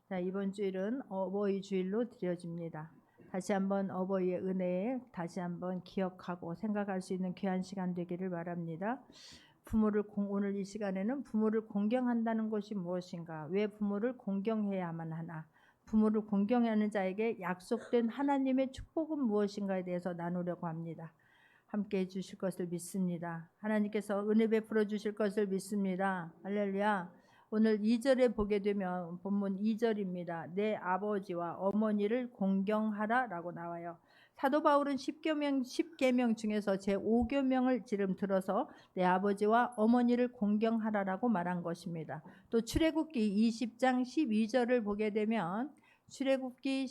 자, 이번 주일은 어버이 주일로 드려집니다. 다시 한번 어버이의 은혜에 다시 한번 기억하고 생각할 수 있는 귀한 시간 되기를 바랍니다. 오늘 이 시간에는 부모를 공경한다는 것이 무엇인가? 왜 부모를 공경해야만 하나? 부모를 공경하는 자에게 약속된 하나님의 축복은 무엇인가에 대해서 나누려고 합니다. 함께 해주실 것을 믿습니다. 하나님께서 은혜 베풀어 주실 것을 믿습니다. 할렐루야. 오늘 2절에 보게 되면 본문 2절입니다. 내 아버지와 어머니를 공경하라 라고 나와요. 사도 바울은 10계명 중에서 제 5계명을 지금 들어서 내 아버지와 어머니를 공경하라라고 말한 것입니다. 또 출애굽기 20장 12절을 보게 되면 출애굽기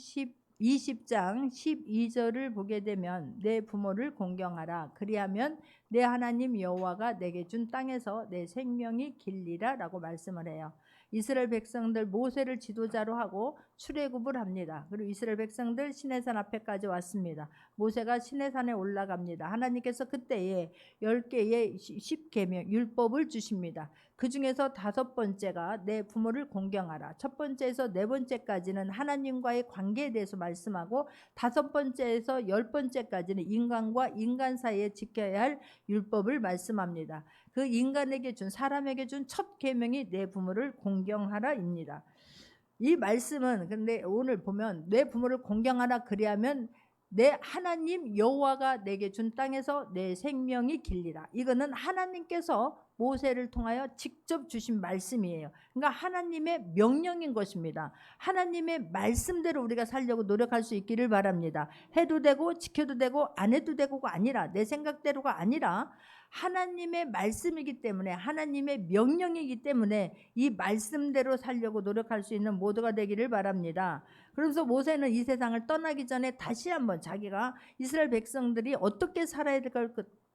20장 12절을 보게 되면 내 부모를 공경하라 그리하면 내 하나님 여호와가 내게 준 땅에서 내 생명이 길리라 라고 말씀을 해요. 이스라엘 백성들 모세를 지도자로 하고 출애굽을 합니다. 그리고 이스라엘 백성들 시내산 앞에까지 왔습니다. 모세가 시내산에 올라갑니다. 하나님께서 그때에 10개의 10계명 율법을 주십니다. 그 중에서 5번째가 내 부모를 공경하라. 첫 번째에서 네 번째까지는 하나님과의 관계에 대해서 말씀하고 5번째에서 10번째까지는 인간과 인간 사이에 지켜야 할 율법을 말씀합니다. 그 인간에게 준 사람에게 준 첫 계명이 내 부모를 공경하라입니다. 이 말씀은 근데 오늘 보면 내 부모를 공경하라 그리하면 내 하나님 여호와가 내게 준 땅에서 내 생명이 길리라. 이거는 하나님께서 모세를 통하여 직접 주신 말씀이에요. 그러니까 하나님의 명령인 것입니다. 하나님의 말씀대로 우리가 살려고 노력할 수 있기를 바랍니다. 해도 되고 지켜도 되고 안 해도 되고가 아니라 내 생각대로가 아니라 하나님의 말씀이기 때문에 하나님의 명령이기 때문에 이 말씀대로 살려고 노력할 수 있는 모두가 되기를 바랍니다. 그러면서 모세는 이 세상을 떠나기 전에 다시 한번 자기가 이스라엘 백성들이 어떻게 살아야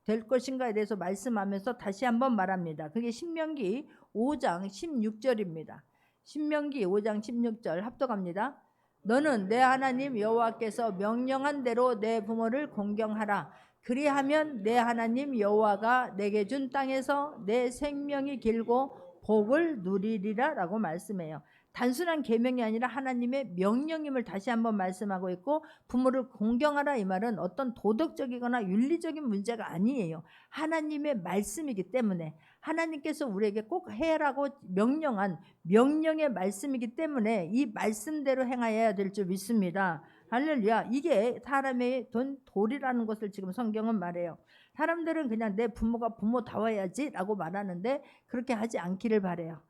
될 것인가에 대해서 말씀하면서 다시 한번 말합니다. 그게 신명기 5장 16절입니다. 신명기 5장 16절 합독합니다. 너는 내 하나님 여호와께서 명령한 대로 내 부모를 공경하라. 그리하면 내 하나님 여호와가 내게 준 땅에서 내 생명이 길고 복을 누리리라 라고 말씀해요. 단순한 계명이 아니라 하나님의 명령임을 다시 한번 말씀하고 있고 부모를 공경하라 이 말은 어떤 도덕적이거나 윤리적인 문제가 아니에요. 하나님의 말씀이기 때문에 하나님께서 우리에게 꼭 해라고 명령한 명령의 말씀이기 때문에 이 말씀대로 행하여야 될 줄 믿습니다. 할렐루야. 이게 사람의 도리라는 것을 지금 성경은 말해요. 사람들은 그냥 내 부모가 부모다워야지 라고 말하는데 그렇게 하지 않기를 바래요.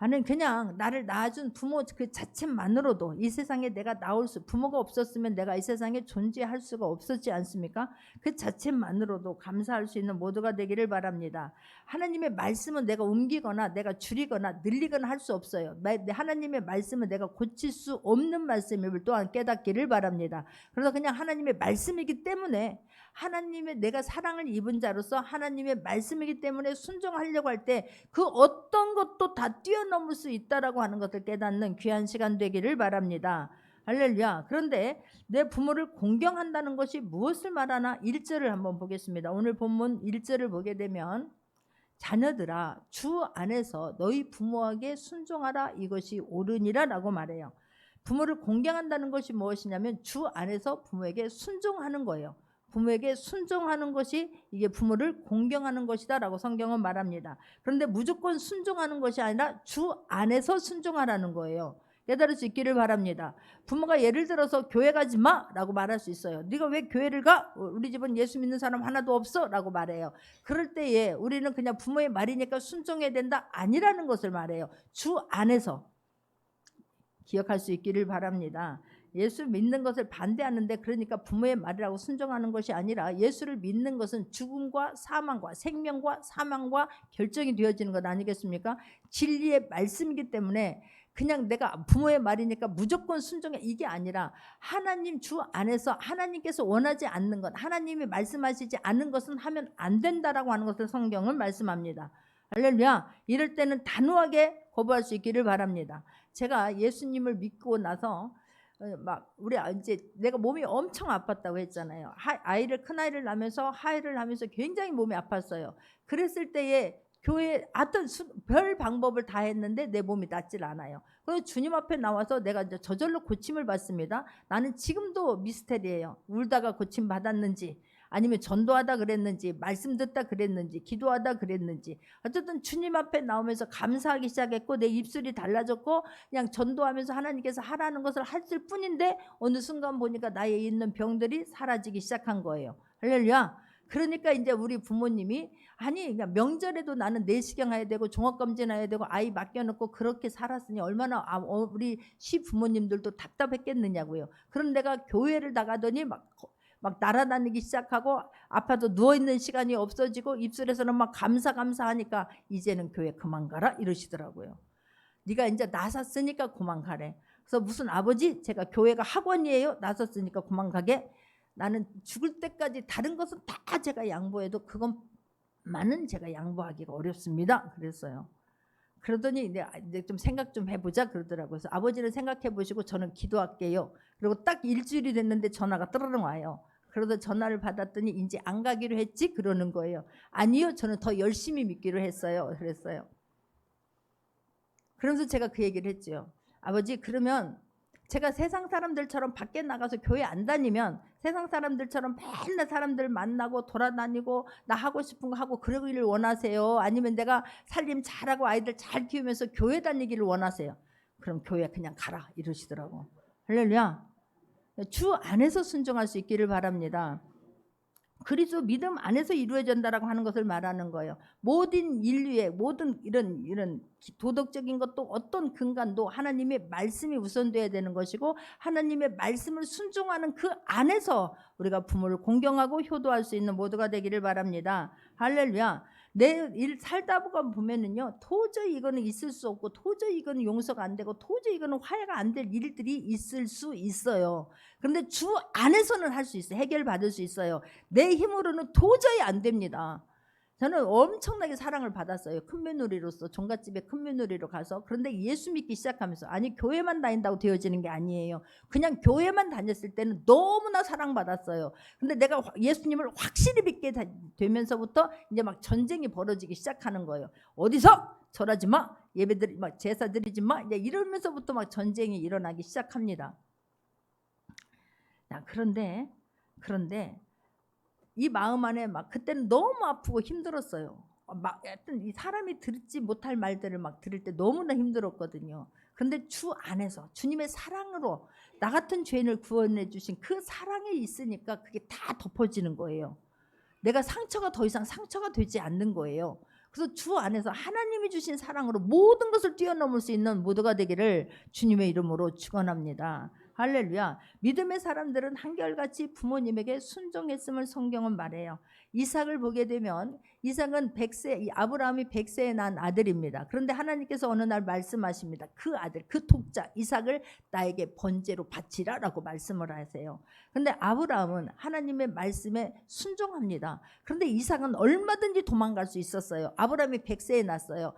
나는 그냥 나를 낳아준 부모 그 자체만으로도 이 세상에 내가 부모가 없었으면 내가 이 세상에 존재할 수가 없었지 않습니까? 그 자체만으로도 감사할 수 있는 모두가 되기를 바랍니다. 하나님의 말씀은 내가 옮기거나 내가 줄이거나 늘리거나 할 수 없어요. 하나님의 말씀은 내가 고칠 수 없는 말씀임을 또한 깨닫기를 바랍니다. 그래서 그냥 하나님의 말씀이기 때문에 하나님의 내가 사랑을 입은 자로서 하나님의 말씀이기 때문에 순종하려고 할 때 그 어떤 것도 다 뛰어넘을 수 있다라고 하는 것을 깨닫는 귀한 시간 되기를 바랍니다. 할렐루야. 그런데 내 부모를 공경한다는 것이 무엇을 말하나 1절을 한번 보겠습니다. 오늘 본문 1절을 보게 되면 자녀들아 주 안에서 너희 부모에게 순종하라 이것이 옳으니라 라고 말해요. 부모를 공경한다는 것이 무엇이냐면 주 안에서 부모에게 순종하는 거예요. 부모에게 순종하는 것이 이게 부모를 공경하는 것이다 라고 성경은 말합니다. 그런데 무조건 순종하는 것이 아니라 주 안에서 순종하라는 거예요. 깨달을 수 있기를 바랍니다. 부모가 예를 들어서 교회 가지 마 라고 말할 수 있어요. 네가 왜 교회를 가? 우리 집은 예수 믿는 사람 하나도 없어 라고 말해요. 그럴 때에 우리는 그냥 부모의 말이니까 순종해야 된다 아니라는 것을 말해요. 주 안에서 기억할 수 있기를 바랍니다. 예수 믿는 것을 반대하는데 그러니까 부모의 말이라고 순종하는 것이 아니라 예수를 믿는 것은 죽음과 사망과 생명과 사망과 결정이 되어지는 것 아니겠습니까? 진리의 말씀이기 때문에 그냥 내가 부모의 말이니까 무조건 순종해 이게 아니라 하나님 주 안에서 하나님께서 원하지 않는 것 하나님이 말씀하시지 않는 것은 하면 안 된다라고 하는 것을 성경은 말씀합니다. 할렐루야. 이럴 때는 단호하게 거부할 수 있기를 바랍니다. 제가 예수님을 믿고 나서 막 우리 이제 내가 몸이 엄청 아팠다고 했잖아요. 큰 아이를 낳으면서 하이를 하면서 굉장히 몸이 아팠어요. 그랬을 때에 교회 어떤 별 방법을 다 했는데 내 몸이 낫질 않아요. 그래서 주님 앞에 나와서 내가 이제 저절로 고침을 받습니다. 나는 지금도 미스테리예요. 울다가 고침 받았는지, 아니면 전도하다 그랬는지, 말씀 듣다 그랬는지, 기도하다 그랬는지, 어쨌든 주님 앞에 나오면서 감사하기 시작했고 내 입술이 달라졌고 그냥 전도하면서 하나님께서 하라는 것을 했을 뿐인데 어느 순간 보니까 나에 있는 병들이 사라지기 시작한 거예요. 할렐루야. 그러니까 이제 우리 부모님이 아니 그냥 명절에도 나는 내시경 해야 되고 종합검진 해야 되고 아이 맡겨놓고 그렇게 살았으니 얼마나 우리 시부모님들도 답답했겠느냐고요. 그럼 내가 교회를 나가더니 막 날아다니기 시작하고 아파도 누워있는 시간이 없어지고 입술에서는 막 감사하니까 이제는 교회 그만 가라 이러시더라고요. 네가 이제 나섰으니까 그만 가래. 그래서 무슨 아버지 제가 교회가 학원이에요. 나섰으니까 그만 가게. 나는 죽을 때까지 다른 것은 다 제가 양보해도 그것만은 제가 양보하기가 어렵습니다. 그랬어요. 그러더니 이제 좀 생각 좀 해보자 그러더라고요. 그래서 아버지를 생각해 보시고 저는 기도할게요. 그리고 딱 일주일이 됐는데 전화가 떠르릉 와요. 그러다 전화를 받았더니 이제 안 가기로 했지 그러는 거예요. 아니요, 저는 더 열심히 믿기로 했어요. 그랬어요. 그러면서 제가 그 얘기를 했죠. 아버지, 그러면 제가 세상 사람들처럼 밖에 나가서 교회 안 다니면 세상 사람들처럼 맨날 사람들 만나고 돌아다니고 나 하고 싶은 거 하고 그러기를 원하세요? 아니면 내가 살림 잘하고 아이들 잘 키우면서 교회 다니기를 원하세요? 그럼 교회 그냥 가라 이러시더라고. 할렐루야. 주 안에서 순종할 수 있기를 바랍니다. 그리스도 믿음 안에서 이루어진다라고 하는 것을 말하는 거예요. 모든 인류의 모든 이런 도덕적인 것도 어떤 근간도 하나님의 말씀이 우선돼야 되는 것이고 하나님의 말씀을 순종하는 그 안에서 우리가 부모를 공경하고 효도할 수 있는 모두가 되기를 바랍니다. 할렐루야. 내 일 살다 보면은요 도저히 이거는 있을 수 없고 도저히 이거는 용서가 안 되고 도저히 이거는 화해가 안 될 일들이 있을 수 있어요. 그런데 주 안에서는 할 수 있어요. 해결받을 수 있어요. 내 힘으로는 도저히 안 됩니다. 저는 엄청나게 사랑을 받았어요. 큰며느리로서 종갓집에 큰며느리로 가서. 그런데 예수 믿기 시작하면서 아니 교회만 다닌다고 되어지는 게 아니에요. 그냥 교회만 다녔을 때는 너무나 사랑받았어요. 근데 내가 예수님을 확실히 믿게 되면서부터 이제 막 전쟁이 벌어지기 시작하는 거예요. 어디서 절하지 마, 예배드리 막 제사 드리지 마, 이제 이러면서부터 막 전쟁이 일어나기 시작합니다. 자, 그런데 이 마음 안에 막 그때는 너무 아프고 힘들었어요. 막 하여튼 이 사람이 듣지 못할 말들을 막 들을 때 너무나 힘들었거든요. 그런데 주 안에서 주님의 사랑으로 나 같은 죄인을 구원해 주신 그 사랑이 있으니까 그게 다 덮어지는 거예요. 내가 상처가 더 이상 상처가 되지 않는 거예요. 그래서 주 안에서 하나님이 주신 사랑으로 모든 것을 뛰어넘을 수 있는 모두가 되기를 주님의 이름으로 축원합니다. 할렐루야. 믿음의 사람들은 한결같이 부모님에게 순종했음을 성경은 말해요. 이삭을 보게 되면 이삭은 100세, 아브라함이 100세에 낳은 아들입니다. 그런데 하나님께서 어느 날 말씀하십니다. 그 아들, 그 독자 이삭을 나에게 번제로 바치라 라고 말씀을 하세요. 그런데 아브라함은 하나님의 말씀에 순종합니다. 그런데 이삭은 얼마든지 도망갈 수 있었어요. 아브라함이 100세에 낳았어요.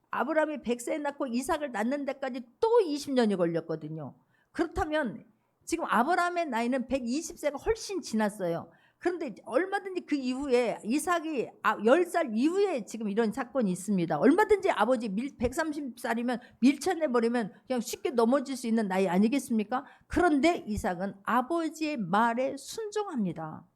아브라함이 100세에 낳고 이삭을 낳는 데까지 또 20년이 걸렸거든요. 그렇다면 지금 아브라함의 나이는 120세가 훨씬 지났어요. 그런데 얼마든지 그 이후에 이삭이 10살 이후에 지금 이런 사건이 있습니다. 얼마든지 아버지 130살이면 밀쳐내버리면 그냥 쉽게 넘어질 수 있는 나이 아니겠습니까? 그런데 이삭은 아버지의 말에 순종합니다.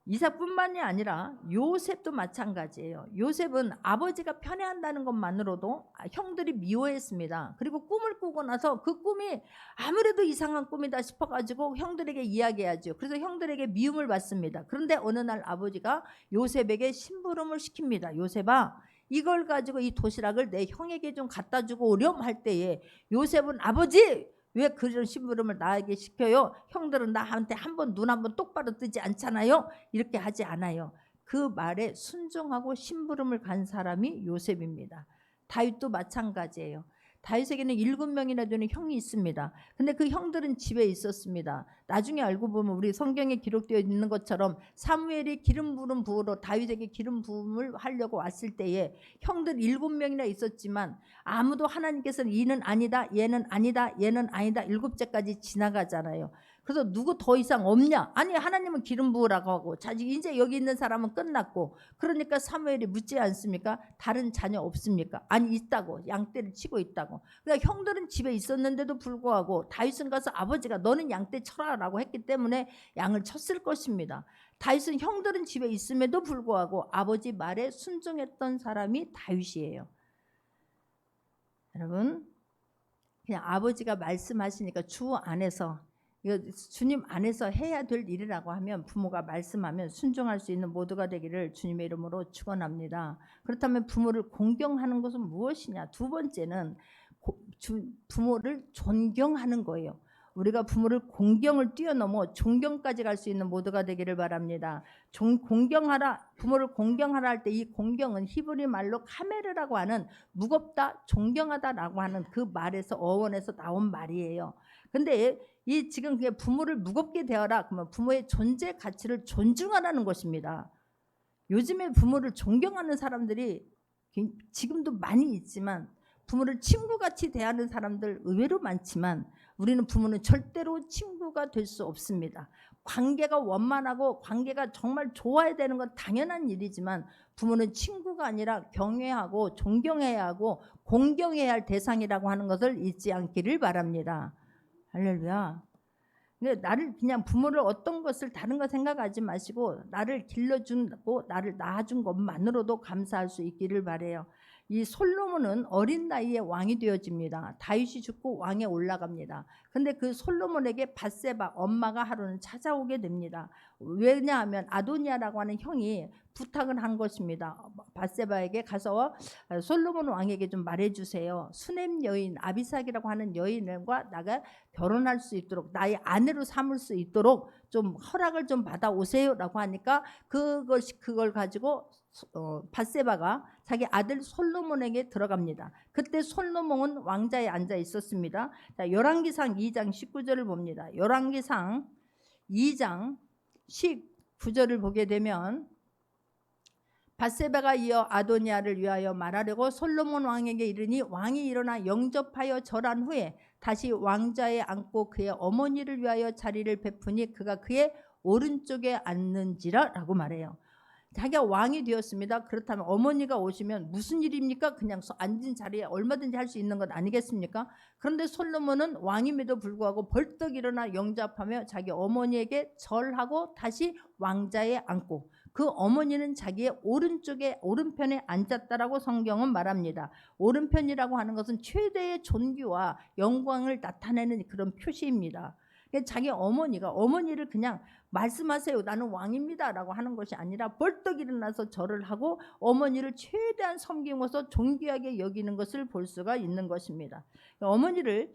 이삭뿐만이 아니라 요셉도 마찬가지예요. 요셉은 아버지가 편애한다는 것만으로도 형들이 미워했습니다. 그리고 꿈을 꾸고 나서 그 꿈이 아무래도 이상한 꿈이다 싶어가지고 형들에게 이야기하죠. 그래서 형들에게 미움을 받습니다. 그런데 어느 날 아버지가 요셉에게 심부름을 시킵니다. 요셉아, 이걸 가지고 이 도시락을 내 형에게 좀 갖다 주고 오렴 할 때에 요셉은 아버지 왜 그런 심부름을 나에게 시켜요? 형들은 나한테 눈 한번 똑바로 뜨지 않잖아요. 이렇게 하지 않아요. 그 말에 순종하고 심부름을 간 사람이 요셉입니다. 다윗도 마찬가지예요. 다윗에게는 7명이나 되는 형이 있습니다. 근데 그 형들은 집에 있었습니다. 나중에 알고 보면 우리 성경에 기록되어 있는 것처럼 사무엘이 기름 부음 부으러 다윗에게 기름 부음을 하려고 왔을 때에 형들 7명이나 있었지만 아무도 하나님께서는 이는 아니다, 얘는 아니다, 얘는 아니다 7제까지 지나가잖아요. 그래서 누구 더 이상 없냐? 아니 하나님은 기름 부으라고 하고 이제 여기 있는 사람은 끝났고 그러니까 사무엘이 묻지 않습니까? 다른 자녀 없습니까? 아니 있다고 양떼를 치고 있다고. 그러니까 형들은 집에 있었는데도 불구하고 다윗은 가서 아버지가 너는 양떼 쳐라라고 했기 때문에 양을 쳤을 것입니다. 다윗은 형들은 집에 있음에도 불구하고 아버지 말에 순종했던 사람이 다윗이에요. 여러분 그냥 아버지가 말씀하시니까 주 안에서 이거 주님 안에서 해야 될 일이라고 하면 부모가 말씀하면 순종할 수 있는 모두가 되기를 주님의 이름으로 축원합니다. 그렇다면 부모를 공경하는 것은 무엇이냐? 두 번째는 부모를 존경하는 거예요. 우리가 부모를 공경을 뛰어넘어 존경까지 갈 수 있는 모두가 되기를 바랍니다. 부모를 공경하라 할 때 이 공경은 히브리 말로 카메르라고 하는 무겁다, 존경하다라고 하는 그 말에서 어원에서 나온 말이에요. 근데 이 지금 그게 부모를 무겁게 대하라 그러면 부모의 존재 가치를 존중하라는 것입니다. 요즘에 부모를 존경하는 사람들이 지금도 많이 있지만 부모를 친구같이 대하는 사람들 의외로 많지만 우리는 부모는 절대로 친구가 될 수 없습니다. 관계가 원만하고 관계가 정말 좋아야 되는 건 당연한 일이지만 부모는 친구가 아니라 경외하고 존경해야 하고 공경해야 할 대상이라고 하는 것을 잊지 않기를 바랍니다. 할렐루야. 나를 그냥 부모를 어떤 것을 다른 거 생각하지 마시고 나를 길러주고 나를 낳아준 것만으로도 감사할 수 있기를 바래요. 이 솔로몬은 어린 나이에 왕이 되어집니다. 다윗이 죽고 왕에 올라갑니다. 근데 그 솔로몬에게 밧세바 엄마가 하루는 찾아오게 됩니다. 왜냐하면 아도니아라고 하는 형이 부탁을 한 것입니다. 밧세바에게 가서 솔로몬 왕에게 좀 말해주세요. 수넴 여인 아비삭이라고 하는 여인과 나가 결혼할 수 있도록 나의 아내로 삼을 수 있도록 좀 허락을 좀 받아오세요라고 하니까 그걸 가지고 밧세바가 자기 아들 솔로몬에게 들어갑니다. 그때 솔로몬은 왕자에 앉아 있었습니다. 자, 열왕기상 2장 19절을 봅니다. 열왕기상 2장 19절을 보게 되면 밧세바가 이어 아도니아를 위하여 말하려고 솔로몬 왕에게 이르니 왕이 일어나 영접하여 절한 후에 다시 왕자에 앉고 그의 어머니를 위하여 자리를 베푸니 그가 그의 오른쪽에 앉는지라 라고 말해요. 자기가 왕이 되었습니다. 그렇다면 어머니가 오시면 무슨 일입니까? 그냥 앉은 자리에 얼마든지 할 수 있는 것 아니겠습니까? 그런데 솔로몬은 왕임에도 불구하고 벌떡 일어나 영접하며 자기 어머니에게 절하고 다시 왕자에 앉고 그 어머니는 자기의 오른편에 앉았다라고 성경은 말합니다. 오른편이라고 하는 것은 최대의 존귀와 영광을 나타내는 그런 표시입니다. 자기 어머니를 그냥 말씀하세요. 나는 왕입니다 라고 하는 것이 아니라 벌떡 일어나서 절을 하고 어머니를 최대한 섬기면서 존귀하게 여기는 것을 볼 수가 있는 것입니다. 어머니를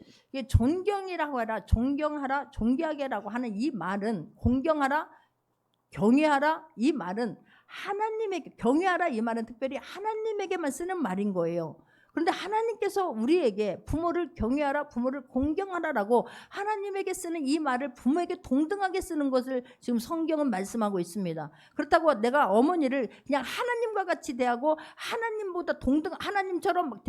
존경이라고 하라, 존경하라, 존귀하게라고 하는 이 말은 공경하라, 경외하라 이 말은 하나님에게 경외하라 이 말은 특별히 하나님에게만 쓰는 말인 거예요. 그런데 하나님께서 우리에게 부모를 경외하라, 부모를 공경하라라고 하나님에게 쓰는 이 말을 부모에게 동등하게 쓰는 것을 지금 성경은 말씀하고 있습니다. 그렇다고 내가 어머니를 그냥 하나님과 같이 대하고 하나님보다 하나님처럼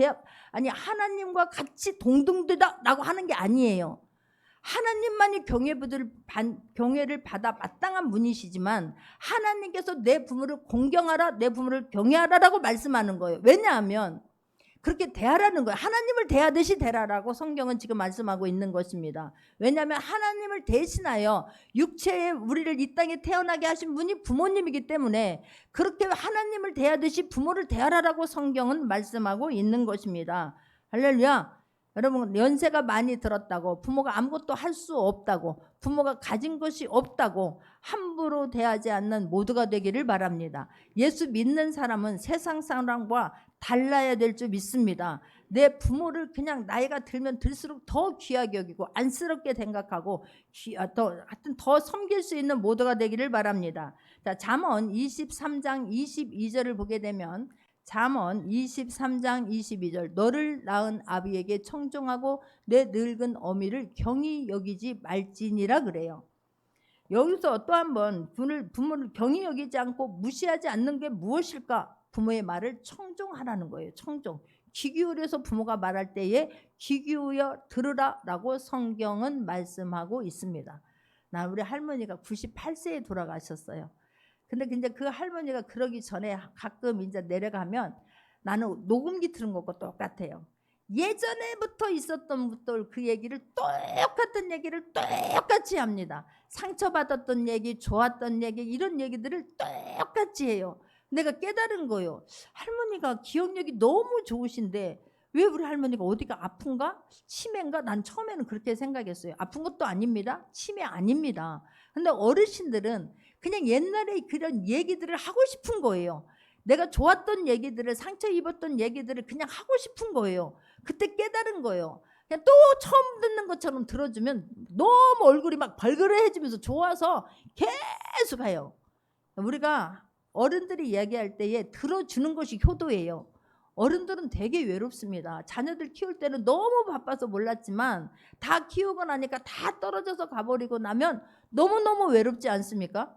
하나님과 같이 동등되다라고 하는 게 아니에요. 하나님만이 경외를 받아 마땅한 분이시지만 하나님께서 내 부모를 공경하라, 내 부모를 경외하라라고 말씀하는 거예요. 왜냐하면 그렇게 대하라는 거예요. 하나님을 대하듯이 대하라고 성경은 지금 말씀하고 있는 것입니다. 왜냐하면 하나님을 대신하여 육체에 우리를 이 땅에 태어나게 하신 분이 부모님이기 때문에 그렇게 하나님을 대하듯이 부모를 대하라라고 성경은 말씀하고 있는 것입니다. 할렐루야. 여러분 연세가 많이 들었다고 부모가 아무것도 할 수 없다고 부모가 가진 것이 없다고 함부로 대하지 않는 모두가 되기를 바랍니다. 예수 믿는 사람은 세상 사람과 달라야 될 줄 믿습니다. 내 부모를 그냥 나이가 들면 들수록 더 귀하게 여기고 안쓰럽게 생각하고 하여튼 더 섬길 수 있는 모두가 되기를 바랍니다. 자, 잠언 23장 22절을 보게 되면 잠언 23장 22절 너를 낳은 아비에게 청종하고 내 늙은 어미를 경히 여기지 말지니라 그래요. 여기서 또 한 번 부모를 경히 여기지 않고 무시하지 않는 게 무엇일까? 부모의 말을 청종하라는 거예요. 청종. 귀 기울여서 부모가 말할 때에 귀 기울여 들으라 라고 성경은 말씀하고 있습니다. 나 우리 할머니가 98세에 돌아가셨어요. 근데 이제 그 할머니가 그러기 전에 가끔 이제 내려가면 나는 녹음기 틀은 것과 똑같아요. 예전에부터 있었던 것들 그 얘기를 똑같은 얘기를 똑같이 합니다. 상처받았던 얘기, 좋았던 얘기 이런 얘기들을 똑같이 해요. 내가 깨달은 거예요. 할머니가 기억력이 너무 좋으신데 왜 우리 할머니가 어디가 아픈가? 치매인가? 난 처음에는 그렇게 생각했어요. 아픈 것도 아닙니다. 치매 아닙니다. 근데 어르신들은 그냥 옛날에 그런 얘기들을 하고 싶은 거예요. 내가 좋았던 얘기들을, 상처 입었던 얘기들을 그냥 하고 싶은 거예요. 그때 깨달은 거예요. 그냥 또 처음 듣는 것처럼 들어주면 너무 얼굴이 막 발그레해지면서 좋아서 계속 해요. 우리가 어른들이 이야기할 때에 들어주는 것이 효도예요. 어른들은 되게 외롭습니다. 자녀들 키울 때는 너무 바빠서 몰랐지만 다 키우고 나니까 다 떨어져서 가버리고 나면 너무너무 외롭지 않습니까?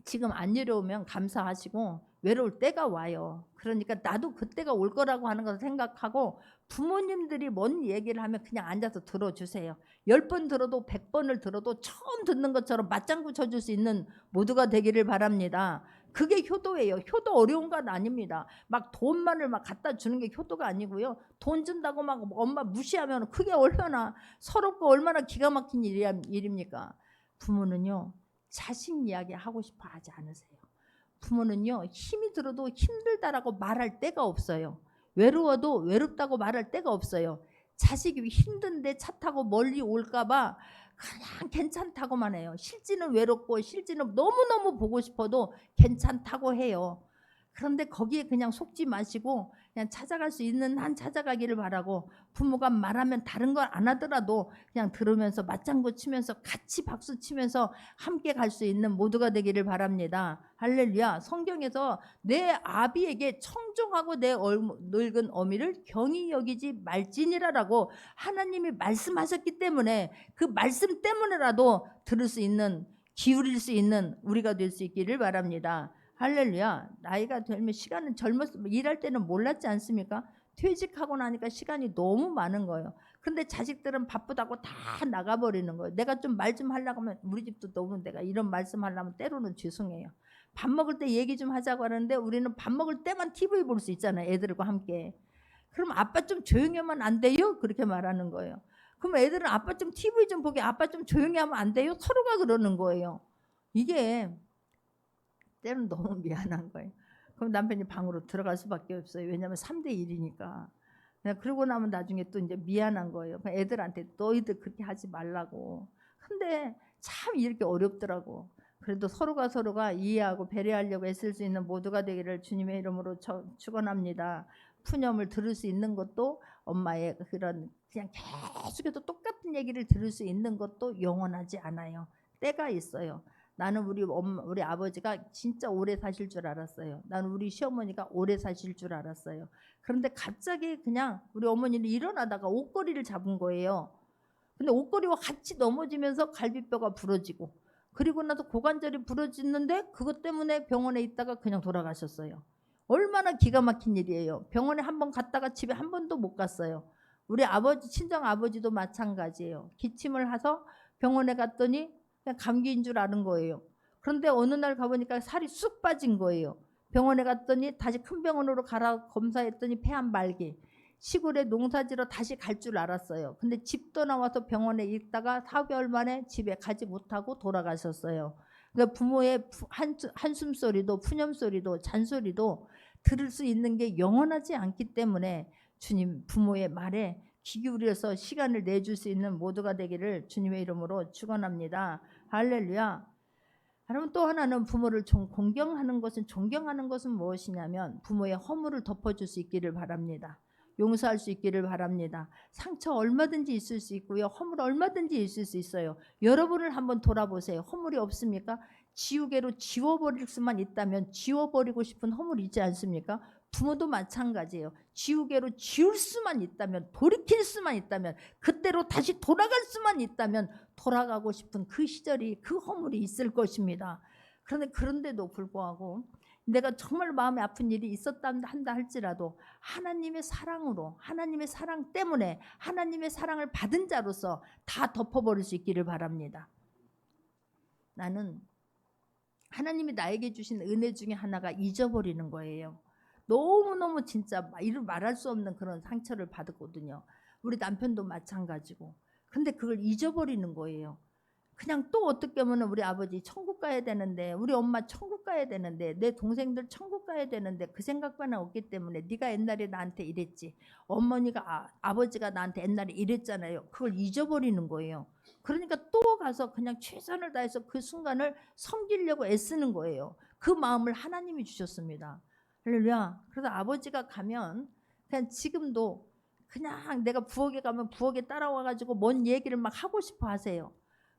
지금 안 외로우면 감사하시고 외로울 때가 와요. 그러니까 나도 그때가 올 거라고 하는 것을 생각하고 부모님들이 뭔 얘기를 하면 그냥 앉아서 들어주세요. 10번 들어도 100번을 들어도 처음 듣는 것처럼 맞장구 쳐줄 수 있는 모두가 되기를 바랍니다. 그게 효도예요. 효도 어려운 건 아닙니다. 막 돈만을 막 갖다 주는 게 효도가 아니고요. 돈 준다고 막 엄마 무시하면 그게 얼마나 서럽고 얼마나 기가 막힌 일입니까? 부모는요. 자식 이야기 하고 싶어 하지 않으세요. 부모는요. 힘이 들어도 힘들다라고 말할 때가 없어요. 외로워도 외롭다고 말할 때가 없어요. 자식이 힘든데 차 타고 멀리 올까 봐 그냥 괜찮다고만 해요. 실지는 외롭고 실지는 너무너무 보고 싶어도 괜찮다고 해요. 그런데 거기에 그냥 속지 마시고 그냥 찾아갈 수 있는 한 찾아가기를 바라고 부모가 말하면 다른 걸 안 하더라도 그냥 들으면서 맞장구 치면서 같이 박수 치면서 함께 갈 수 있는 모두가 되기를 바랍니다. 할렐루야. 성경에서 내 아비에게 청종하고 내 늙은 어미를 경히 여기지 말지니라라고 하나님이 말씀하셨기 때문에 그 말씀 때문에라도 들을 수 있는 기울일 수 있는 우리가 될 수 있기를 바랍니다. 할렐루야. 나이가 들면 시간은 젊었을 일할 때는 몰랐지 않습니까? 퇴직하고 나니까 시간이 너무 많은 거예요. 근데 자식들은 바쁘다고 다 나가버리는 거예요. 내가 좀 말 좀 하려고 하면 우리 집도 너무 내가 이런 말씀 하려면 때로는 죄송해요. 밥 먹을 때 얘기 좀 하자고 하는데 우리는 밥 먹을 때만 TV 볼 수 있잖아요. 애들과 함께. 그럼 아빠 좀 조용히 하면 안 돼요? 그렇게 말하는 거예요. 그럼 애들은 아빠 좀 TV 좀 보게 아빠 좀 조용히 하면 안 돼요? 서로가 그러는 거예요. 이게 때는 너무 미안한 거예요. 그럼 남편이 방으로 들어갈 수밖에 없어요. 왜냐하면 3대 1이니까. 그러고 나면 나중에 또 이제 미안한 거예요. 애들한테 너희들 그렇게 하지 말라고. 근데 참 이렇게 어렵더라고. 그래도 서로가 이해하고 배려하려고 애쓸 수 있는 모두가 되기를 주님의 이름으로 축원합니다. 푸념을 들을 수 있는 것도 엄마의 그런 그냥 계속해서 똑같은 얘기를 들을 수 있는 것도 영원하지 않아요. 때가 있어요. 나는 우리 아버지가 진짜 오래 사실 줄 알았어요. 나는 우리 시어머니가 오래 사실 줄 알았어요. 그런데 갑자기 그냥 우리 어머니는 일어나다가 옷걸이를 잡은 거예요. 근데 옷걸이와 같이 넘어지면서 갈비뼈가 부러지고 그리고 나서 고관절이 부러지는데 그것 때문에 병원에 있다가 그냥 돌아가셨어요. 얼마나 기가 막힌 일이에요. 병원에 한 번 갔다가 집에 한 번도 못 갔어요. 우리 아버지 친정 아버지도 마찬가지예요. 기침을 해서 병원에 갔더니 그냥 감기인 줄 아는 거예요. 그런데 어느 날 가보니까 살이 쑥 빠진 거예요. 병원에 갔더니 다시 큰 병원으로 가라 검사했더니 폐암 말기. 시골에 농사지러 다시 갈 줄 알았어요. 근데 집도 나와서 병원에 있다가 4개월 만에 집에 가지 못하고 돌아가셨어요. 그러니까 부모의 한숨소리도 푸념소리도 잔소리도 들을 수 있는 게 영원하지 않기 때문에 주님 부모의 말에 귀 기울여서 시간을 내줄 수 있는 모두가 되기를 주님의 이름으로 축원합니다. 할렐루야. 여러분 또 하나는 부모를 존경하는 것은 무엇이냐면 부모의 허물을 덮어줄 수 있기를 바랍니다. 용서할 수 있기를 바랍니다. 상처 얼마든지 있을 수 있고요. 허물 얼마든지 있을 수 있어요. 여러분을 한번 돌아보세요. 허물이 없습니까? 지우개로 지워버릴 수만 있다면 지워버리고 싶은 허물이 있지 않습니까? 부모도 마찬가지예요. 지우개로 지울 수만 있다면 돌이킬 수만 있다면 그때로 다시 돌아갈 수만 있다면 돌아가고 싶은 그 시절이 그 허물이 있을 것입니다. 그런데도 불구하고 내가 정말 마음에 아픈 일이 있었다 한다 할지라도 하나님의 사랑으로 하나님의 사랑 때문에 하나님의 사랑을 받은 자로서 다 덮어버릴 수 있기를 바랍니다. 나는 하나님이 나에게 주신 은혜 중에 하나가 잊어버리는 거예요. 너무너무 진짜 이루 말할 수 없는 그런 상처를 받았거든요. 우리 남편도 마찬가지고. 근데 그걸 잊어버리는 거예요. 그냥 또 어떻게 보면 우리 아버지 천국 가야 되는데, 우리 엄마 천국 가야 되는데, 내 동생들 천국 가야 되는데 그 생각만 없기 때문에 네가 옛날에 나한테 이랬지, 어머니가 아버지가 나한테 옛날에 이랬잖아요. 그걸 잊어버리는 거예요. 그러니까 또 가서 그냥 최선을 다해서 그 순간을 섬기려고 애쓰는 거예요. 그 마음을 하나님이 주셨습니다. 할렐루야. 그래서 아버지가 가면 그냥 지금도 그냥 내가 부엌에 가면 부엌에 따라와가지고 뭔 얘기를 막 하고 싶어 하세요.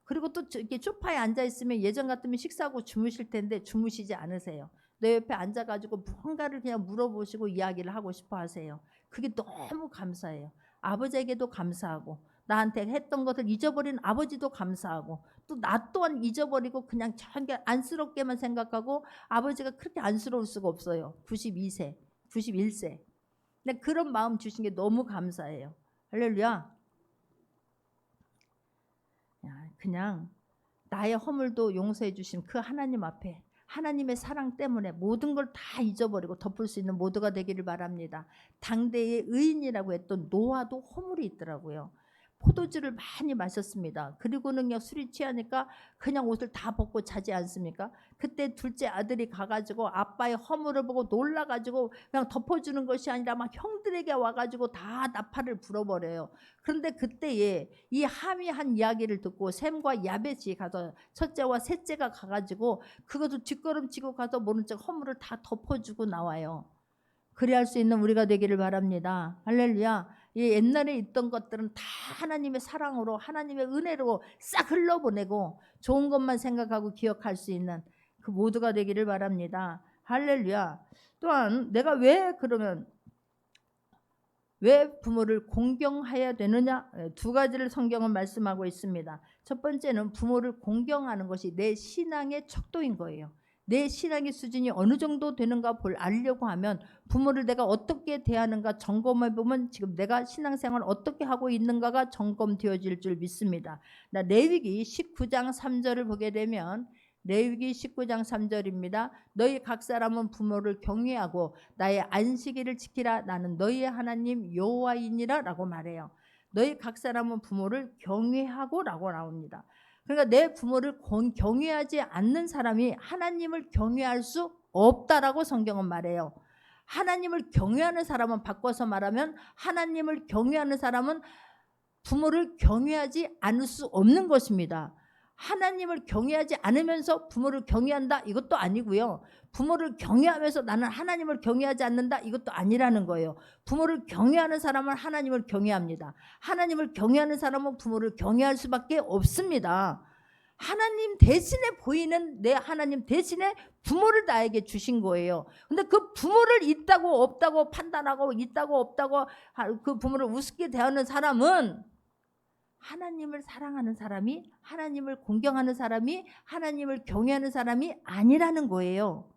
그리고 또 이렇게 소파에 앉아 있으면 예전 같으면 식사하고 주무실 텐데 주무시지 않으세요. 내 옆에 앉아가지고 뭔가를 그냥 물어보시고 이야기를 하고 싶어 하세요. 그게 너무 감사해요. 아버지에게도 감사하고, 나한테 했던 것을 잊어버린 아버지도 감사하고, 또 나 또한 잊어버리고 그냥 전혀 안쓰럽게만 생각하고, 아버지가 그렇게 안쓰러울 수가 없어요. 92세, 91세. 근데 그런 마음 주신 게 너무 감사해요. 할렐루야. 그냥 나의 허물도 용서해 주신 그 하나님 앞에 하나님의 사랑 때문에 모든 걸 다 잊어버리고 덮을 수 있는 모두가 되기를 바랍니다. 당대의 의인이라고 했던 노아도 허물이 있더라고요. 포도주를 많이 마셨습니다. 그리고는요, 술이 취하니까 그냥 옷을 다 벗고 자지 않습니까? 그때 둘째 아들이 가가지고 아빠의 허물을 보고 놀라가지고 그냥 덮어주는 것이 아니라 막 형들에게 와가지고 다 나팔을 불어버려요. 그런데 그때에 이 함이 한 이야기를 듣고 셈과 야벳이 가서, 첫째와 셋째가 가가지고 그것도 뒷걸음치고 가서 모른 척 허물을 다 덮어주고 나와요. 그래야 할 수 있는 우리가 되기를 바랍니다. 할렐루야. 이 옛날에 있던 것들은 다 하나님의 사랑으로, 하나님의 은혜로 싹 흘러보내고 좋은 것만 생각하고 기억할 수 있는 그 모두가 되기를 바랍니다. 할렐루야. 또한 내가 왜 부모를 공경해야 되느냐? 두 가지를 성경은 말씀하고 있습니다. 첫 번째는 부모를 공경하는 것이 내 신앙의 척도인 거예요. 내 신앙의 수준이 어느 정도 되는가 알려고 하면 부모를 내가 어떻게 대하는가 점검해 보면 지금 내가 신앙생활을 어떻게 하고 있는가가 점검되어질 줄 믿습니다. 레위기 19장 3절을 보게 되면, 레위기 19장 3절입니다. 너희 각 사람은 부모를 경외하고 나의 안식일을 지키라. 나는 너희의 하나님 여호와이니라 라고 말해요. 너희 각 사람은 부모를 경외하고 라고 나옵니다. 그러니까 내 부모를 경외하지 않는 사람이 하나님을 경외할 수 없다라고 성경은 말해요. 하나님을 경외하는 사람은, 바꿔서 말하면 하나님을 경외하는 사람은 부모를 경외하지 않을 수 없는 것입니다. 하나님을 경외하지 않으면서 부모를 경외한다, 이것도 아니고요. 부모를 경외하면서 나는 하나님을 경외하지 않는다, 이것도 아니라는 거예요. 부모를 경외하는 사람은 하나님을 경외합니다. 하나님을 경외하는 사람은 부모를 경외할 수밖에 없습니다. 하나님 대신에 보이는 내 하나님 대신에 부모를 나에게 주신 거예요. 근데 그 부모를 있다고 없다고 판단하고, 있다고 없다고 그 부모를 우습게 대하는 사람은 하나님을 사랑하는 사람이, 하나님을 공경하는 사람이, 하나님을 경외하는 사람이 아니라는 거예요.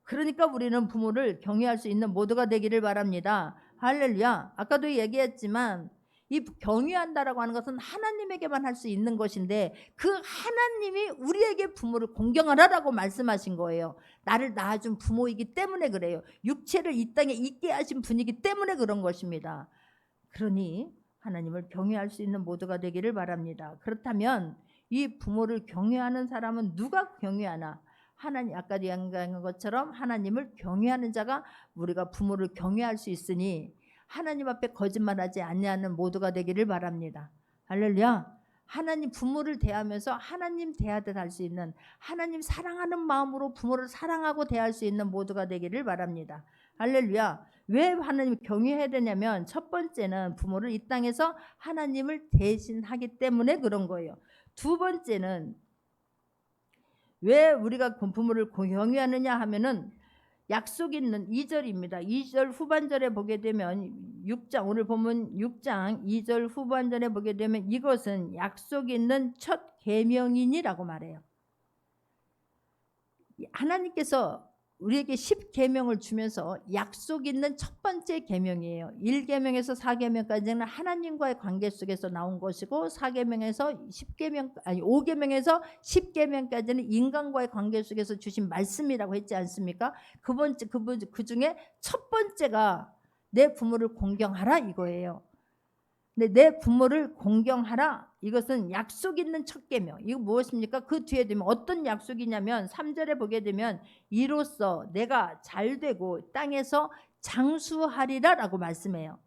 그러니까 우리는 부모를 경외할 수 있는 모두가 되기를 바랍니다. 할렐루야. 아까도 얘기했지만 이 경외한다라고 하는 것은 하나님에게만 할 수 있는 것인데, 그 하나님이 우리에게 부모를 공경하라라고 말씀하신 거예요. 나를 낳아준 부모이기 때문에 그래요. 육체를 이 땅에 있게 하신 분이기 때문에 그런 것입니다. 그러니 하나님을 경외할 수 있는 모두가 되기를 바랍니다. 그렇다면 이 부모를 경외하는 사람은 누가 경외하나? 하나님, 아까도 이야기한 것처럼 하나님을 경외하는 자가 우리가 부모를 경외할 수 있으니 하나님 앞에 거짓말하지 않는 모두가 되기를 바랍니다. 할렐루야. 하나님 부모를 대하면서 하나님 대하듯 할 수 있는, 하나님 사랑하는 마음으로 부모를 사랑하고 대할 수 있는 모두가 되기를 바랍니다. 할렐루야. 왜 하나님을 경외해야 되냐면, 첫 번째는 부모를 이 땅에서 하나님을 대신하기 때문에 그런 거예요. 두 번째는 왜 우리가 부모를 경외하느냐 하면은 약속 있는 2절입니다. 2절 후반절에 보게 되면 6장, 오늘 보면 6장 2절 후반절에 보게 되면 이것은 약속 있는 첫 계명이니라고 말해요. 하나님께서 우리에게 10계명을 주면서 약속 있는 첫 번째 계명이에요. 1계명에서 4계명까지는 하나님과의 관계 속에서 나온 것이고 4계명에서 5계명에서 10계명까지는 인간과의 관계 속에서 주신 말씀이라고 했지 않습니까? 그 중에 첫 번째가 내 부모를 공경하라 이거예요. 근데 내 부모를 공경하라 이것은 약속 있는 첫 계명. 이거 무엇입니까? 그 뒤에 되면 어떤 약속이냐면 3절에 보게 되면 이로써 내가 잘되고 땅에서 장수하리라 라고 말씀해요.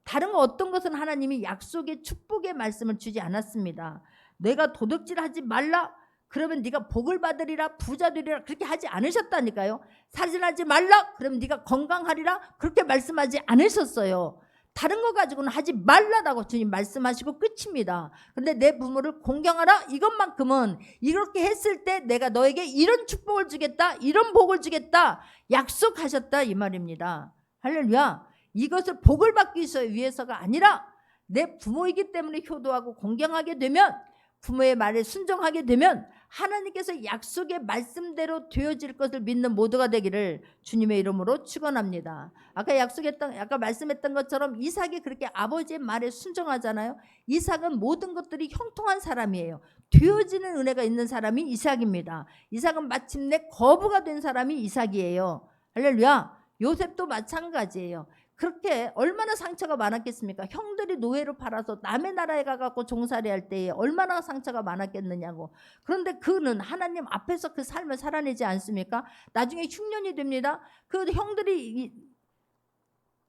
다른 거 어떤 것은 하나님이 약속의 축복의 말씀을 주지 않았습니다. 내가 도둑질하지 말라 그러면 네가 복을 받으리라 부자 되리라 그렇게 하지 않으셨다니까요. 살인하지 말라 그러면 네가 건강하리라 그렇게 말씀하지 않으셨어요. 다른 거 가지고는 하지 말라라고 주님 말씀하시고 끝입니다. 그런데 내 부모를 공경하라 이것만큼은 이렇게 했을 때 내가 너에게 이런 축복을 주겠다 이런 복을 주겠다 약속하셨다 이 말입니다. 할렐루야. 이것을 복을 받기 위해서가 아니라 내 부모이기 때문에 효도하고 공경하게 되면 부모의 말에 순종하게 되면 하나님께서 약속의 말씀대로 되어질 것을 믿는 모두가 되기를 주님의 이름으로 축원합니다. 아까 말씀했던 것처럼 이삭이 그렇게 아버지의 말에 순종하잖아요. 이삭은 모든 것들이 형통한 사람이에요. 되어지는 은혜가 있는 사람이 이삭입니다. 이삭은 마침내 거부가 된 사람이 이삭이에요. 할렐루야. 요셉도 마찬가지예요. 그렇게 얼마나 상처가 많았겠습니까? 형들이 노예로 팔아서 남의 나라에 가갖고 종살이 할 때에 얼마나 상처가 많았겠느냐고. 그런데 그는 하나님 앞에서 그 삶을 살아내지 않습니까? 나중에 흉년이 됩니다. 그 형들이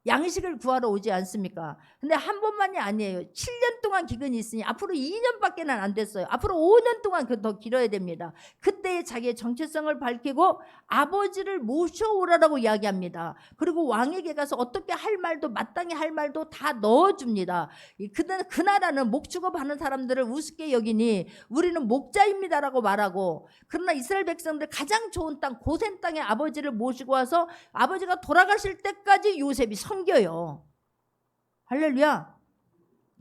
양식을 구하러 오지 않습니까? 근데 한 번만이 아니에요. 7년 동안 기근이 있으니 앞으로 2년밖에는 안 됐어요. 앞으로 5년 동안 더 길어야 됩니다. 그때에 자기의 정체성을 밝히고 아버지를 모셔오라라고 이야기합니다. 그리고 왕에게 가서 어떻게 할 말도 마땅히 할 말도 다 넣어줍니다. 그 나라는 목축업하는 사람들을 우습게 여기니 우리는 목자입니다라고 말하고, 그러나 이스라엘 백성들 가장 좋은 땅 고센 땅에 아버지를 모시고 와서 아버지가 돌아가실 때까지 요셉이 섬겨요. 할렐루야.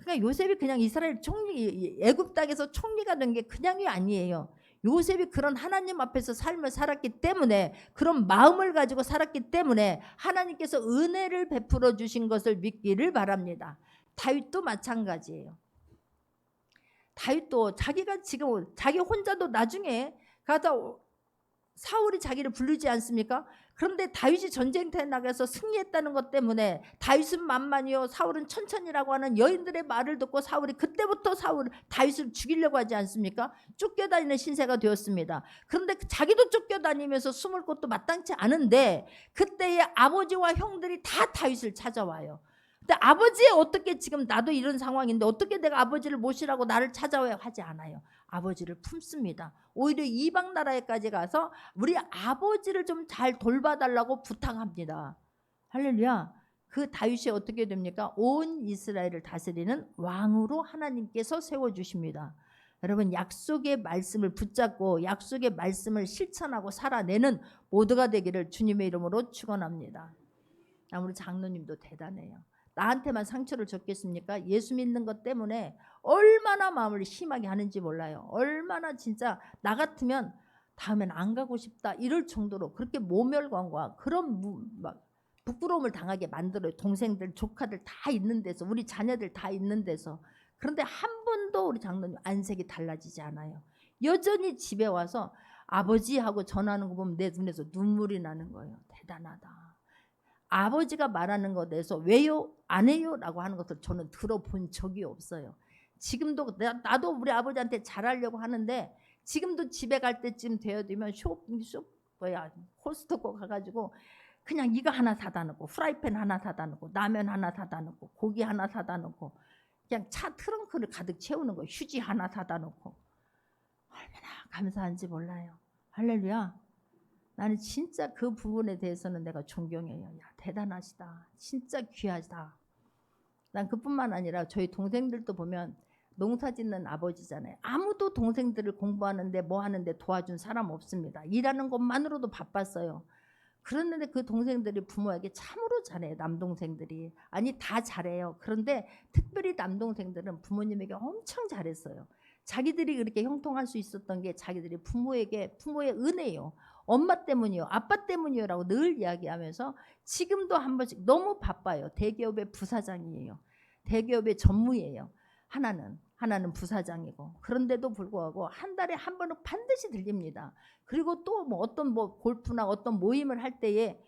그러니까 요셉이 그냥 이스라엘 총리, 애굽 땅에서 총리가 된 게 그냥이 아니에요. 요셉이 그런 하나님 앞에서 삶을 살았기 때문에, 그런 마음을 가지고 살았기 때문에 하나님께서 은혜를 베풀어 주신 것을 믿기를 바랍니다. 다윗도 마찬가지예요. 다윗도 자기가 지금 자기 혼자도 나중에 가서 사울이 자기를 부르지 않습니까? 그런데 다윗이 전쟁터에 나가서 승리했다는 것 때문에 다윗은 만만이요 사울은 천천히라고 하는 여인들의 말을 듣고 사울이 그때부터 다윗을 죽이려고 하지 않습니까? 쫓겨다니는 신세가 되었습니다. 그런데 자기도 쫓겨다니면서 숨을 곳도 마땅치 않은데 그때의 아버지와 형들이 다 다윗을 찾아와요. 근데 아버지에 어떻게 지금 나도 이런 상황인데 어떻게 내가 아버지를 모시라고 나를 찾아와야 하지 않아요. 아버지를 품습니다. 오히려 이방 나라에까지 가서 우리 아버지를 좀 잘 돌봐달라고 부탁합니다. 할렐루야. 그 다윗이 어떻게 됩니까? 온 이스라엘을 다스리는 왕으로 하나님께서 세워주십니다. 여러분, 약속의 말씀을 붙잡고 약속의 말씀을 실천하고 살아내는 모두가 되기를 주님의 이름으로 축원합니다. 우리 장로님도 대단해요. 나한테만 상처를 줬겠습니까? 예수 믿는 것 때문에 얼마나 마음을 심하게 하는지 몰라요. 얼마나 진짜 나 같으면 다음엔 안 가고 싶다 이럴 정도로 그렇게 모멸감과 그런 부끄러움을 당하게 만들어요. 동생들, 조카들 다 있는 데서, 우리 자녀들 다 있는 데서. 그런데 한 번도 우리 장로님 안색이 달라지지 않아요. 여전히 집에 와서 아버지 하고 전화하는 거 보면 내 눈에서 눈물이 나는 거예요. 대단하다. 아버지가 말하는 것에 대해서 왜요? 안 해요? 라고 하는 것을 저는 들어본 적이 없어요. 지금도 나도 우리 아버지한테 잘하려고 하는데 지금도 집에 갈 때쯤 되면 코스트코 가가지고 그냥 이거 하나 사다 놓고 프라이팬 하나 사다 놓고 라면 하나 사다 놓고 고기 하나 사다 놓고 그냥 차 트렁크를 가득 채우는 거예요. 휴지 하나 사다 놓고. 얼마나 감사한지 몰라요. 할렐루야. 나는 진짜 그 부분에 대해서는 내가 존경해요. 야, 대단하시다. 진짜 귀하다. 난 그뿐만 아니라 저희 동생들도 보면 농사 짓는 아버지잖아요. 아무도 동생들을 공부하는데 뭐 하는데 도와준 사람 없습니다. 일하는 것만으로도 바빴어요. 그런데 그 동생들이 부모에게 참으로 잘해요. 남동생들이. 아니 다 잘해요. 그런데 특별히 남동생들은 부모님에게 엄청 잘했어요. 자기들이 그렇게 형통할 수 있었던 게 자기들이 부모의 은혜예요. 엄마 때문이요, 아빠 때문이요라고 늘 이야기하면서 지금도 한 번씩 너무 바빠요. 대기업의 부사장이에요. 대기업의 전무예요. 하나는 부사장이고, 그런데도 불구하고 한 달에 한 번은 반드시 들립니다. 그리고 또 뭐 어떤 골프나 어떤 모임을 할 때에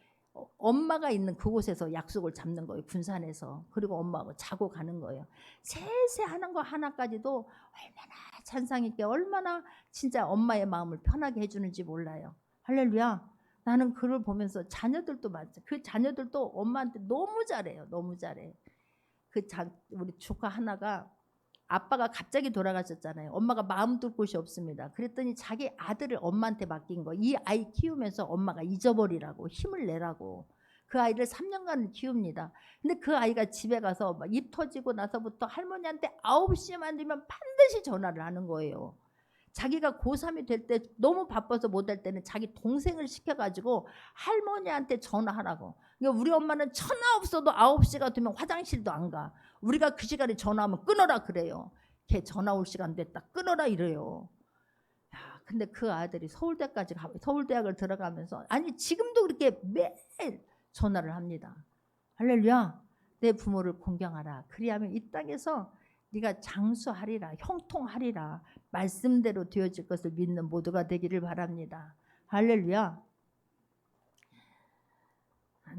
엄마가 있는 그곳에서 약속을 잡는 거예요. 군산에서. 그리고 엄마하고 자고 가는 거예요. 세세하는 거 하나까지도 얼마나 찬상 있게, 얼마나 진짜 엄마의 마음을 편하게 해주는지 몰라요. 할렐루야. 나는 그걸 보면서 자녀들도 맞죠. 그 자녀들도 엄마한테 너무 잘해요. 너무 잘해. 우리 조카 하나가 아빠가 갑자기 돌아가셨잖아요. 엄마가 마음 둘 곳이 없습니다. 그랬더니 자기 아들을 엄마한테 맡긴 거. 이 아이 키우면서 엄마가 잊어버리라고, 힘을 내라고. 그 아이를 3년간을 키웁니다. 근데 그 아이가 집에 가서 막 입 터지고 나서부터 할머니한테 9시만 되면 반드시 전화를 하는 거예요. 자기가 고3이 될 때 너무 바빠서 못 할 때는 자기 동생을 시켜가지고 할머니한테 전화하라고. 그러니까 우리 엄마는 천하 없어도 9시가 되면 화장실도 안 가. 우리가 그 시간에 전화하면 끊어라 그래요. 걔 전화 올 시간 됐다 끊어라 이래요. 야, 근데 그 아들이 서울대학을 들어가면서, 아니 지금도 그렇게 매일 전화를 합니다. 할렐루야. 내 부모를 공경하라. 그리하면 이 땅에서 네가 장수하리라, 형통하리라, 말씀대로 되어질 것을 믿는 모두가 되기를 바랍니다. 할렐루야.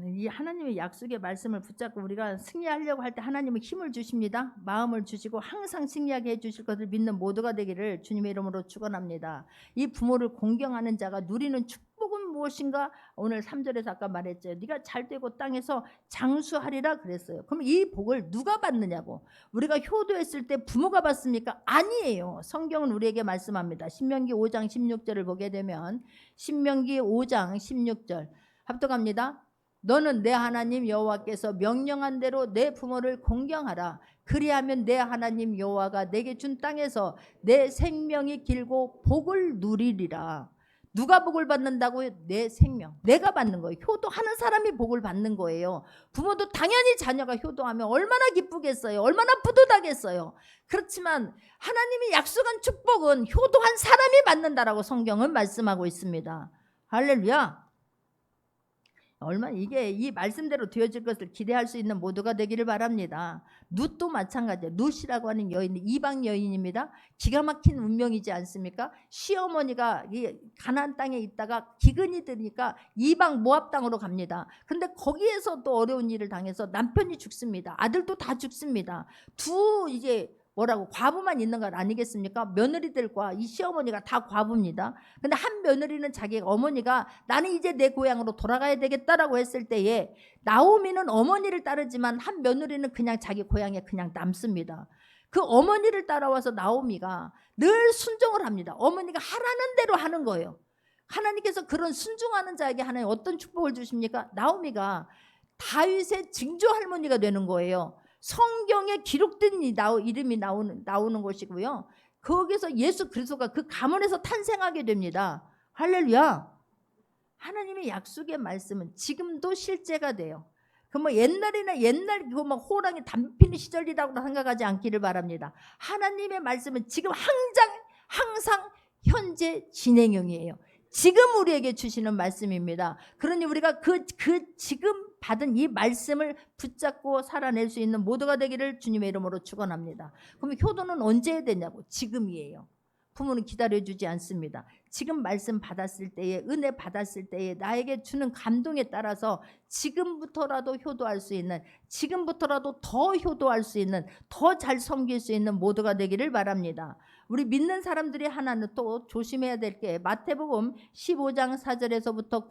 이 하나님의 약속의 말씀을 붙잡고 우리가 승리하려고 할 때 하나님은 힘을 주십니다. 마음을 주시고 항상 승리하게 해주실 것을 믿는 모두가 되기를 주님의 이름으로 축원합니다. 이 부모를 공경하는 자가 누리는 축복은 무엇인가? 오늘 3절에서 아까 말했죠. 네가 잘되고 땅에서 장수하리라 그랬어요. 그럼 이 복을 누가 받느냐고. 우리가 효도했을 때 부모가 받습니까? 아니에요. 성경은 우리에게 말씀합니다. 신명기 5장 16절을 보게 되면, 신명기 5장 16절 합독합니다. 너는 내 하나님 여호와께서 명령한 대로 내 부모를 공경하라. 그리하면 내 하나님 여호와가 내게 준 땅에서 내 생명이 길고 복을 누리리라. 누가 복을 받는다고요? 내 생명. 내가 받는 거예요. 효도하는 사람이 복을 받는 거예요. 부모도 당연히 자녀가 효도하면 얼마나 기쁘겠어요. 얼마나 뿌듯하겠어요. 그렇지만 하나님이 약속한 축복은 효도한 사람이 받는다라고 성경은 말씀하고 있습니다. 할렐루야. 얼마나 이게 이 말씀대로 되어질 것을 기대할 수 있는 모두가 되기를 바랍니다. 룻도 마찬가지예요. 룻이라고 하는 여인, 이방 여인입니다. 기가 막힌 운명이지 않습니까? 시어머니가 이 가나안 땅에 있다가 기근이 드니까 이방 모압 땅으로 갑니다. 근데 거기에서 또 어려운 일을 당해서 남편이 죽습니다. 아들도 다 죽습니다. 이제 과부만 있는 것 아니겠습니까? 며느리들과 이 시어머니가 다 과부입니다. 근데 한 며느리는 자기 어머니가 나는 이제 내 고향으로 돌아가야 되겠다라고 했을 때에, 나오미는 어머니를 따르지만 한 며느리는 그냥 자기 고향에 그냥 남습니다. 그 어머니를 따라와서 나오미가 늘 순종을 합니다. 어머니가 하라는 대로 하는 거예요. 하나님께서 그런 순종하는 자에게 하나님 어떤 축복을 주십니까? 나오미가 다윗의 증조 할머니가 되는 거예요. 성경에 기록된 이름이 나오는 것이고요. 거기서 예수 그리스도가 그 가문에서 탄생하게 됩니다. 할렐루야. 하나님의 약속의 말씀은 지금도 실제가 돼요. 옛날 호랑이 담피는 시절이라고 생각하지 않기를 바랍니다. 하나님의 말씀은 지금 항상 현재 진행형이에요. 지금 우리에게 주시는 말씀입니다. 그러니 우리가 그 지금 받은 이 말씀을 붙잡고 살아낼 수 있는 모두가 되기를 주님의 이름으로 축원합니다. 그럼 효도는 언제 해야 되냐고. 지금이에요. 부모는 기다려주지 않습니다. 지금 말씀 받았을 때에, 은혜 받았을 때에 나에게 주는 감동에 따라서 지금부터라도 효도할 수 있는, 지금부터라도 더 효도할 수 있는, 더 잘 섬길 수 있는 모두가 되기를 바랍니다. 우리 믿는 사람들이 하나는 또 조심해야 될 게 마태복음 15장 4절에서부터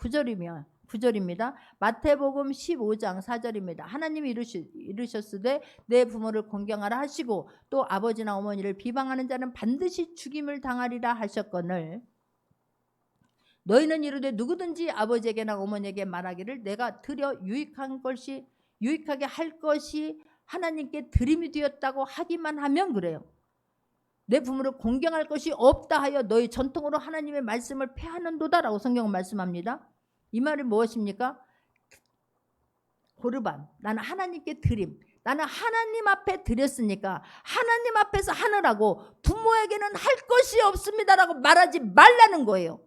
9절입니다. 마태복음 15장 4절입니다. 하나님이 이르셨으되 내 부모를 공경하라 하시고 또 아버지나 어머니를 비방하는 자는 반드시 죽임을 당하리라 하셨거늘 너희는 이르되 누구든지 아버지에게나 어머니에게 말하기를 내가 드려 유익하게 할 것이 하나님께 드림이 되었다고 하기만 하면 그래요. 내 부모를 공경할 것이 없다 하여 너희 전통으로 하나님의 말씀을 폐하는도다라고 성경은 말씀합니다. 이 말이 무엇입니까? 고르반, 나는 하나님께 드림, 나는 하나님 앞에 드렸으니까 하나님 앞에서 하느라고 부모에게는 할 것이 없습니다라고 말하지 말라는 거예요.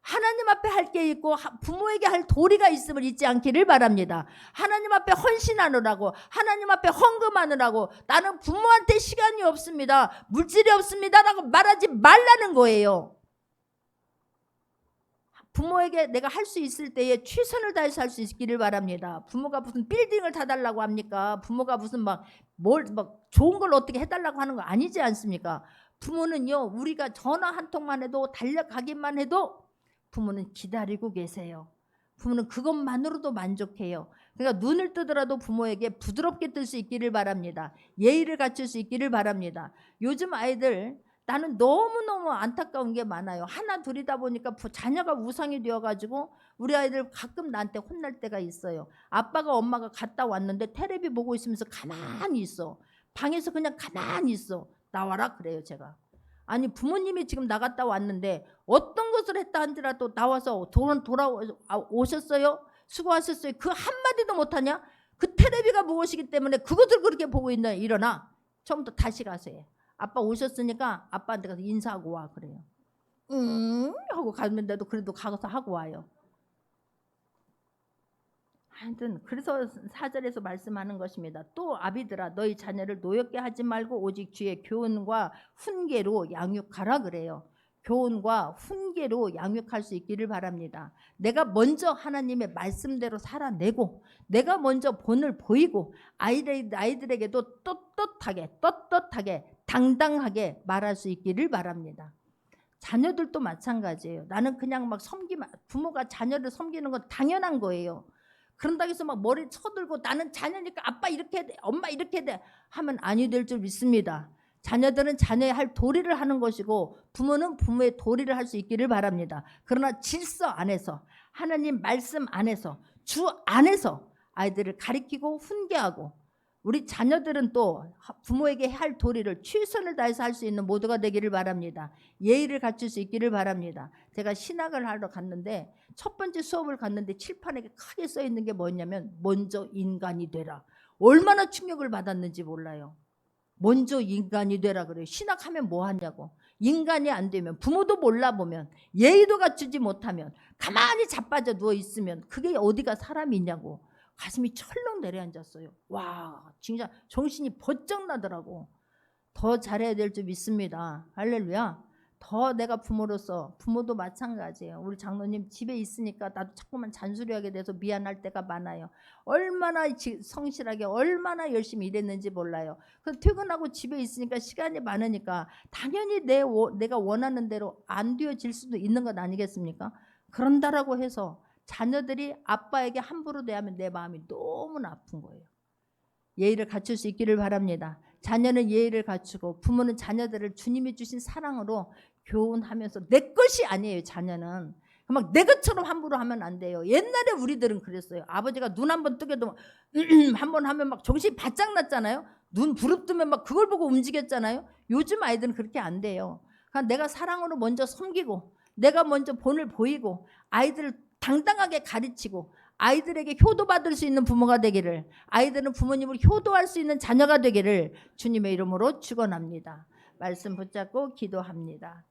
하나님 앞에 할 게 있고 부모에게 할 도리가 있음을 잊지 않기를 바랍니다. 하나님 앞에 헌신하느라고, 하나님 앞에 헌금하느라고 나는 부모한테 시간이 없습니다, 물질이 없습니다 라고 말하지 말라는 거예요. 부모에게 내가 할 수 있을 때에 최선을 다해서 할 수 있기를 바랍니다. 부모가 무슨 빌딩을 다 달라고 합니까? 부모가 무슨 막 좋은 걸 어떻게 해달라고 하는 거 아니지 않습니까? 부모는요, 우리가 전화 한 통만 해도, 달려가기만 해도 부모는 기다리고 계세요. 부모는 그것만으로도 만족해요. 그러니까 눈을 뜨더라도 부모에게 부드럽게 뜰 수 있기를 바랍니다. 예의를 갖출 수 있기를 바랍니다. 요즘 아이들, 나는 너무너무 안타까운 게 많아요. 하나 둘이다 보니까 자녀가 우상이 되어가지고 우리 아이들 가끔 나한테 혼날 때가 있어요. 아빠가 엄마가 갔다 왔는데 테레비 보고 있으면서 가만히 있어. 방에서 그냥 가만히 있어. 나와라 그래요 제가. 아니 부모님이 지금 나갔다 왔는데 어떤 것을 했다 한지라도 나와서 돌아오셨어요? 수고하셨어요? 그 한마디도 못하냐? 그 테레비가 무엇이기 때문에 그것을 그렇게 보고 있나. 일어나. 처음부터 다시 가세요. 아빠 오셨으니까 아빠한테 가서 인사하고 와 그래요. 하고 가는데도 그래도 가서 하고 와요. 하여튼 그래서 4절에서 말씀하는 것입니다. 또 아비들아 너희 자녀를 노엽게 하지 말고 오직 주의 교훈과 훈계로 양육하라 그래요. 교훈과 훈계로 양육할 수 있기를 바랍니다. 내가 먼저 하나님의 말씀대로 살아내고 내가 먼저 본을 보이고 아이들에게도 떳떳하게 당당하게 말할 수 있기를 바랍니다. 자녀들도 마찬가지예요. 나는 그냥 막 부모가 자녀를 섬기는 건 당연한 거예요. 그런다고 해서 막 머리 쳐들고 나는 자녀니까 아빠 이렇게 해야 돼, 엄마 이렇게 해야 돼 하면 아니 될 줄 믿습니다. 자녀들은 자녀의 할 도리를 하는 것이고 부모는 부모의 도리를 할 수 있기를 바랍니다. 그러나 질서 안에서, 하나님 말씀 안에서, 주 안에서 아이들을 가리키고 훈계하고, 우리 자녀들은 또 부모에게 할 도리를 최선을 다해서 할 수 있는 모두가 되기를 바랍니다. 예의를 갖출 수 있기를 바랍니다. 제가 신학을 하러 갔는데 첫 번째 수업을 갔는데 칠판에 크게 써 있는 게 뭐냐면 먼저 인간이 되라. 얼마나 충격을 받았는지 몰라요. 먼저 인간이 되라 그래요. 신학하면 뭐 하냐고. 인간이 안 되면, 부모도 몰라보면, 예의도 갖추지 못하면, 가만히 자빠져 누워 있으면 그게 어디가 사람이냐고. 가슴이 철렁 내려앉았어요. 와, 진짜 정신이 번쩍 나더라고. 더 잘해야 될 줄 믿습니다. 할렐루야. 더 내가 부모로서, 부모도 마찬가지예요. 우리 장로님 집에 있으니까 나도 자꾸만 잔소리하게 돼서 미안할 때가 많아요. 얼마나 성실하게 얼마나 열심히 일했는지 몰라요. 그래서 퇴근하고 집에 있으니까 시간이 많으니까 당연히 내가 원하는 대로 안 되어질 수도 있는 것 아니겠습니까? 그런다라고 해서 자녀들이 아빠에게 함부로 대하면 내 마음이 너무나 아픈 거예요. 예의를 갖출 수 있기를 바랍니다. 자녀는 예의를 갖추고 부모는 자녀들을 주님이 주신 사랑으로 교훈하면서, 내 것이 아니에요. 자녀는 막 내 것처럼 함부로 하면 안 돼요. 옛날에 우리들은 그랬어요. 아버지가 눈 한번 뜨게도 한번 하면 막 정신이 바짝 났잖아요. 눈 부릅뜨면 막 그걸 보고 움직였잖아요. 요즘 아이들은 그렇게 안 돼요. 그러니까 내가 사랑으로 먼저 섬기고 내가 먼저 본을 보이고 아이들을 당당하게 가르치고 아이들에게 효도받을 수 있는 부모가 되기를, 아이들은 부모님을 효도할 수 있는 자녀가 되기를 주님의 이름으로 축원합니다. 말씀 붙잡고 기도합니다.